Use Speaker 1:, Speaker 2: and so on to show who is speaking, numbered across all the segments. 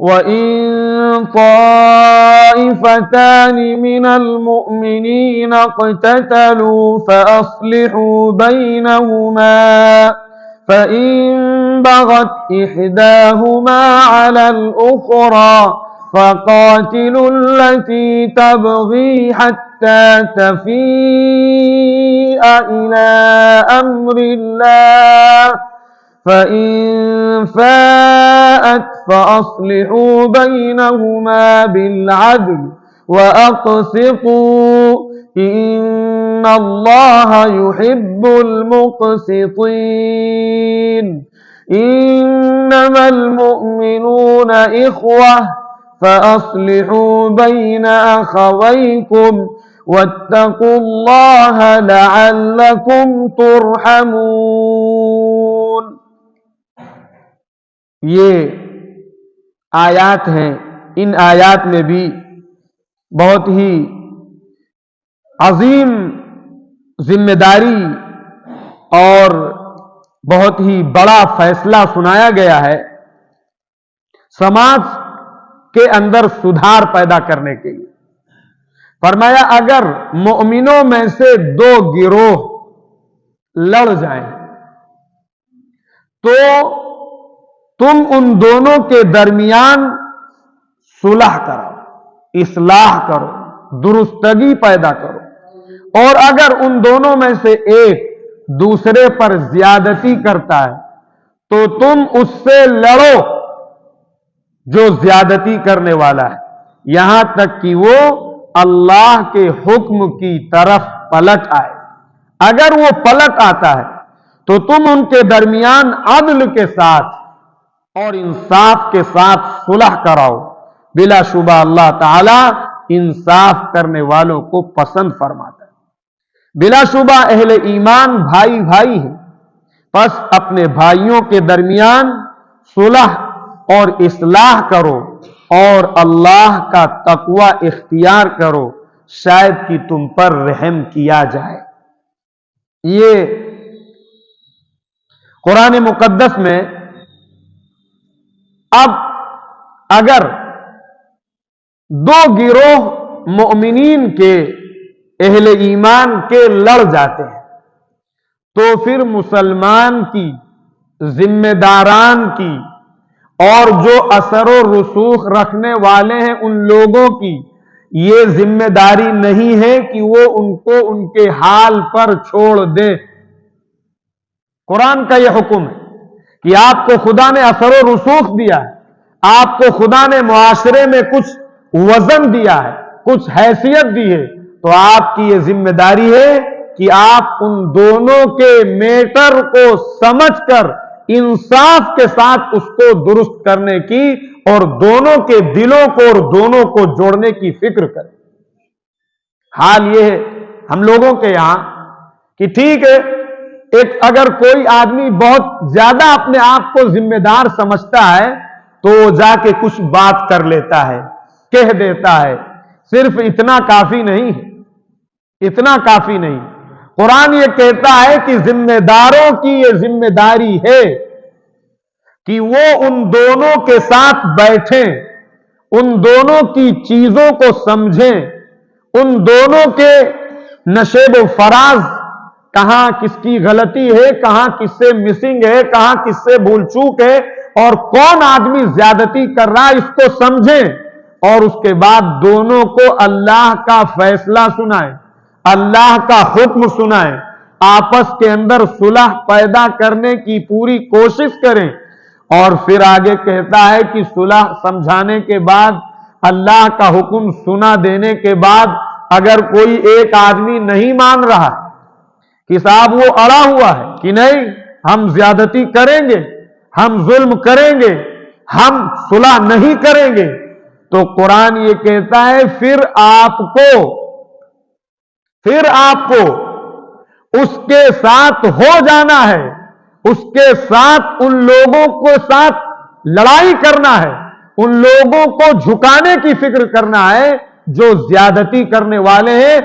Speaker 1: وَإِن طَائِفَتَانِ مِنَ الْمُؤْمِنِينَ اقْتَتَلُوا فَأَصْلِحُوا بَيْنَهُمَا فَإِن بَغَتْ إِحْدَاهُمَا عَلَى الْأُخْرَى فَقَاتِلُوا الَّتِي تَبْغِي حَتَّى تَفِيءَ إِلَى أَمْرِ اللَّهِ فَإِن فَاءَتْ فَأَصْلِحُوا بَيْنَهُمَا بِالْعَدْلِ وَأَقْسِطُوا إِنَّ اللَّهَ يُحِبُّ الْمُقْسِطِينَ إِنَّمَا الْمُؤْمِنُونَ إِخْوَةٌ فَأَصْلِحُوا بَيْنَ أَخَوَيْكُمْ وَاتَّقُوا اللَّهَ لَعَلَّكُمْ تُرْحَمُونَ۔ یہ آیات ہیں، ان آیات میں بھی بہت ہی عظیم ذمہ داری اور بہت ہی بڑا فیصلہ سنایا گیا ہے سماج کے اندر سدھار پیدا کرنے کے لیے۔ فرمایا اگر مومنوں میں سے دو گروہ لڑ جائیں تو تم ان دونوں کے درمیان صلح کرو، اصلاح کرو، درستگی پیدا کرو، اور اگر ان دونوں میں سے ایک دوسرے پر زیادتی کرتا ہے تو تم اس سے لڑو جو زیادتی کرنے والا ہے، یہاں تک کہ وہ اللہ کے حکم کی طرف پلٹ آئے۔ اگر وہ پلٹ آتا ہے تو تم ان کے درمیان عدل کے ساتھ اور انصاف کے ساتھ صلح کراؤ، بلا شبہ اللہ تعالی انصاف کرنے والوں کو پسند فرماتا ہے۔ بلا شبہ اہل ایمان بھائی بھائی ہیں، پس اپنے بھائیوں کے درمیان صلح اور اصلاح کرو اور اللہ کا تقوی اختیار کرو، شاید کہ تم پر رحم کیا جائے۔ یہ قرآن مقدس میں اب اگر دو گروہ مومنین کے اہل ایمان کے لڑ جاتے ہیں تو پھر مسلمان کی، ذمہ داران کی اور جو اثر و رسوخ رکھنے والے ہیں ان لوگوں کی یہ ذمہ داری نہیں ہے کہ وہ ان کو ان کے حال پر چھوڑ دیں۔ قرآن کا یہ حکم ہے کہ آپ کو خدا نے اثر و رسوخ دیا ہے، آپ کو خدا نے معاشرے میں کچھ وزن دیا ہے، کچھ حیثیت دی ہے، تو آپ کی یہ ذمہ داری ہے کہ آپ ان دونوں کے میٹر کو سمجھ کر انصاف کے ساتھ اس کو درست کرنے کی اور دونوں کے دلوں کو اور دونوں کو جوڑنے کی فکر کریں۔ حال یہ ہے ہم لوگوں کے یہاں کہ ٹھیک ہے، ایک اگر کوئی آدمی بہت زیادہ اپنے آپ کو ذمہ دار سمجھتا ہے تو وہ جا کے کچھ بات کر لیتا ہے، کہہ دیتا ہے، صرف اتنا کافی نہیں، اتنا کافی نہیں۔ قرآن یہ کہتا ہے کہ ذمہ داروں کی یہ ذمہ داری ہے کہ وہ ان دونوں کے ساتھ بیٹھیں، ان دونوں کی چیزوں کو سمجھیں، ان دونوں کے نشیب و فراز، کہاں کس کی غلطی ہے، کہاں کس سے مسنگ ہے، کہاں کس سے بھول چوک ہے اور کون آدمی زیادتی کر رہا ہے، اس کو سمجھیں اور اس کے بعد دونوں کو اللہ کا فیصلہ سنائیں، اللہ کا حکم سنائیں، آپس کے اندر صلح پیدا کرنے کی پوری کوشش کریں۔ اور پھر آگے کہتا ہے کہ صلح سمجھانے کے بعد، اللہ کا حکم سنا دینے کے بعد اگر کوئی ایک آدمی نہیں مان رہا کہ صاحب وہ اڑا ہوا ہے کہ نہیں ہم زیادتی کریں گے، ہم ظلم کریں گے، ہم صلح نہیں کریں گے، تو قرآن یہ کہتا ہے پھر آپ کو اس کے ساتھ ہو جانا ہے، اس کے ساتھ ان لوگوں کو ساتھ لڑائی کرنا ہے، ان لوگوں کو جھکانے کی فکر کرنا ہے جو زیادتی کرنے والے ہیں،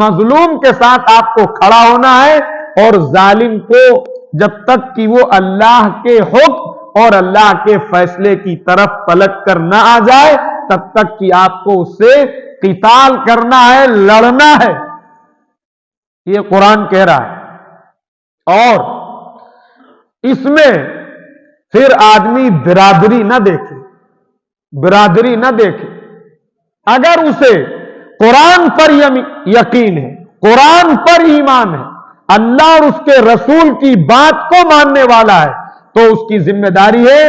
Speaker 1: مظلوم کے ساتھ آپ کو کھڑا ہونا ہے اور ظالم کو جب تک کہ وہ اللہ کے حکم اور اللہ کے فیصلے کی طرف پلٹ کر نہ آ جائے تب تک کہ آپ کو اس سے قتال کرنا ہے، لڑنا ہے، یہ قرآن کہہ رہا ہے۔ اور اس میں پھر آدمی برادری نہ دیکھے، برادری نہ دیکھے۔ اگر اسے قرآن پر یقین ہے، قرآن پر ایمان ہے، اللہ اور اس کے رسول کی بات کو ماننے والا ہے، تو اس کی ذمہ داری ہے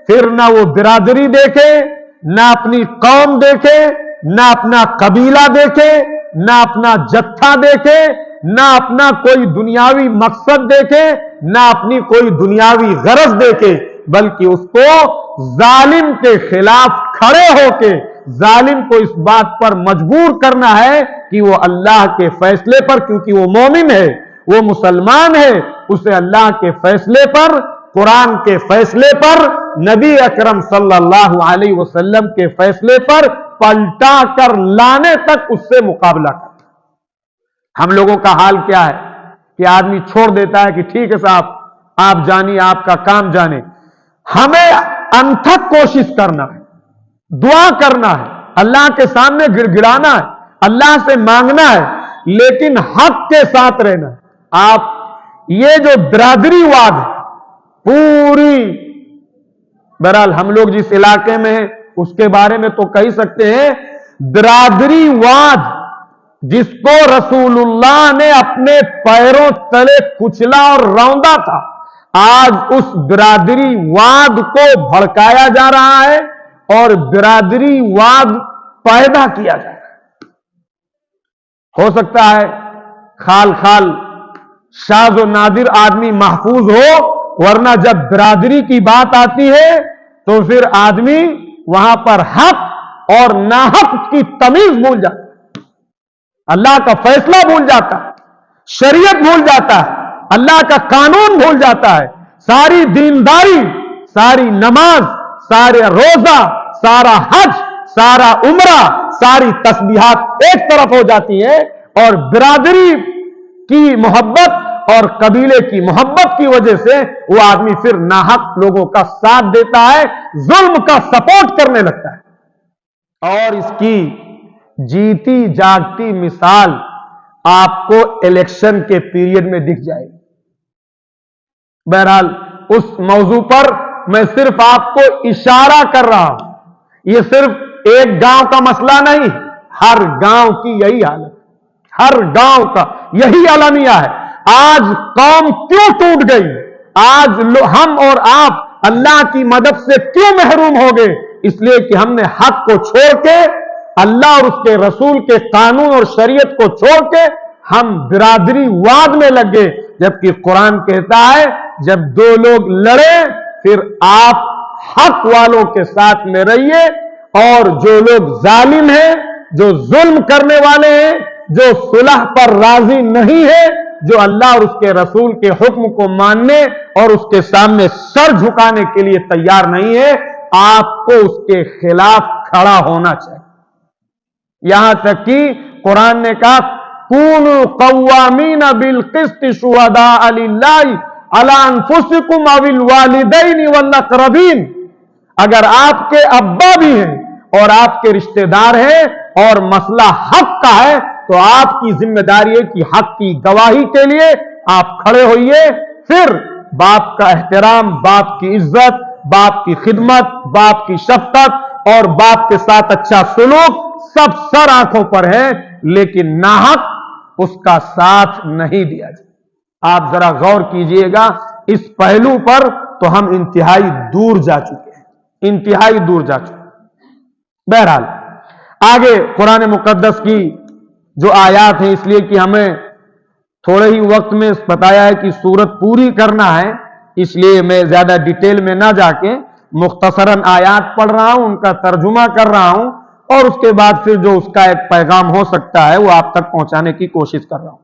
Speaker 1: پھر نہ وہ برادری دیکھے، نہ اپنی قوم دیکھے، نہ اپنا قبیلہ دیکھے، نہ اپنا جتھا دیکھے، نہ اپنا کوئی دنیاوی مقصد دیکھے، نہ اپنی کوئی دنیاوی غرض دیکھے، بلکہ اس کو ظالم کے خلاف کھڑے ہو کے ظالم کو اس بات پر مجبور کرنا ہے کہ وہ اللہ کے فیصلے پر، کیونکہ وہ مومن ہے، وہ مسلمان ہے، اسے اللہ کے فیصلے پر، قرآن کے فیصلے پر، نبی اکرم صلی اللہ علیہ وسلم کے فیصلے پر پلٹا کر لانے تک اس سے مقابلہ کرنا۔ ہم لوگوں کا حال کیا ہے کہ آدمی چھوڑ دیتا ہے کہ ٹھیک ہے صاحب، آپ جانیے، آپ کا کام جانے۔ ہمیں انتھک کوشش کرنا ہے، دعا کرنا ہے، اللہ کے سامنے گڑ گڑانا ہے، اللہ سے مانگنا ہے، لیکن حق کے ساتھ رہنا ہے۔ آپ یہ جو برادری واد ہے پوری، بہرحال ہم لوگ جس علاقے میں ہیں اس کے بارے میں تو کہہ سکتے ہیں، برادری واد جس کو رسول اللہ نے اپنے پیروں تلے کچلا اور روندا تھا، آج اس برادری واد کو بھڑکایا جا رہا ہے اور برادری واد پیدا کیا جا رہا ہے۔ ہو سکتا ہے خال خال شاذ و نادر آدمی محفوظ ہو، ورنہ جب برادری کی بات آتی ہے تو پھر آدمی وہاں پر حق اور ناحق کی تمیز بھول جاتا ہے، اللہ کا فیصلہ بھول جاتا ہے، شریعت بھول جاتا ہے، اللہ کا قانون بھول جاتا ہے، ساری دینداری، ساری نماز، سارے روزہ، سارا حج، سارا عمرہ، ساری تسبیحات ایک طرف ہو جاتی ہیں، اور برادری کی محبت اور قبیلے کی محبت کی وجہ سے وہ آدمی پھر ناحق لوگوں کا ساتھ دیتا ہے، ظلم کا سپورٹ کرنے لگتا ہے۔ اور اس کی جیتی جاگتی مثال آپ کو الیکشن کے پیریڈ میں دکھ جائے گی۔ بہرحال اس موضوع پر میں صرف آپ کو اشارہ کر رہا ہوں، یہ صرف ایک گاؤں کا مسئلہ نہیں، ہر گاؤں کی یہی حالت، ہر گاؤں کا یہی المیہ ہے۔ آج قوم کیوں ٹوٹ گئی؟ آج ہم اور آپ اللہ کی مدد سے کیوں محروم ہو گئے؟ اس لیے کہ ہم نے حق کو چھوڑ کے، اللہ اور اس کے رسول کے قانون اور شریعت کو چھوڑ کے ہم برادری واد میں لگ گئے، جبکہ قرآن کہتا ہے جب دو لوگ لڑے پھر آپ حق والوں کے ساتھ میں رہیے، اور جو لوگ ظالم ہیں، جو ظلم کرنے والے ہیں، جو صلح پر راضی نہیں ہے، جو اللہ اور اس کے رسول کے حکم کو ماننے اور اس کے سامنے سر جھکانے کے لیے تیار نہیں ہے، آپ کو اس کے خلاف کھڑا ہونا چاہیے۔ یہاں تک کہ قرآن نے کہا کونوا قوامین بالقسط شہداء للہ علی انفسکم او الوالدین والاقربین، اگر آپ کے ابا بھی ہیں اور آپ کے رشتہ دار ہیں اور مسئلہ حق کا ہے تو آپ کی ذمہ داری ہے کہ حق کی گواہی کے لیے آپ کھڑے ہوئیے۔ پھر باپ کا احترام، باپ کی عزت، باپ کی خدمت، باپ کی شفقت اور باپ کے ساتھ اچھا سلوک سب سر آنکھوں پر ہے، لیکن ناحق اس کا ساتھ نہیں دیا جائے۔ آپ ذرا غور کیجئے گا اس پہلو پر، تو ہم انتہائی دور جا چکے ہیں، انتہائی دور جا چکے ہیں۔ بہرحال آگے قرآن مقدس کی جو آیات ہیں، اس لیے کہ ہمیں تھوڑے ہی وقت میں بتایا ہے کہ سورت پوری کرنا ہے، اس لیے میں زیادہ ڈیٹیل میں نہ جا کے مختصراً آیات پڑھ رہا ہوں، ان کا ترجمہ کر رہا ہوں، اور اس کے بعد پھر جو اس کا ایک پیغام ہو سکتا ہے وہ آپ تک پہنچانے کی کوشش کر رہا ہوں۔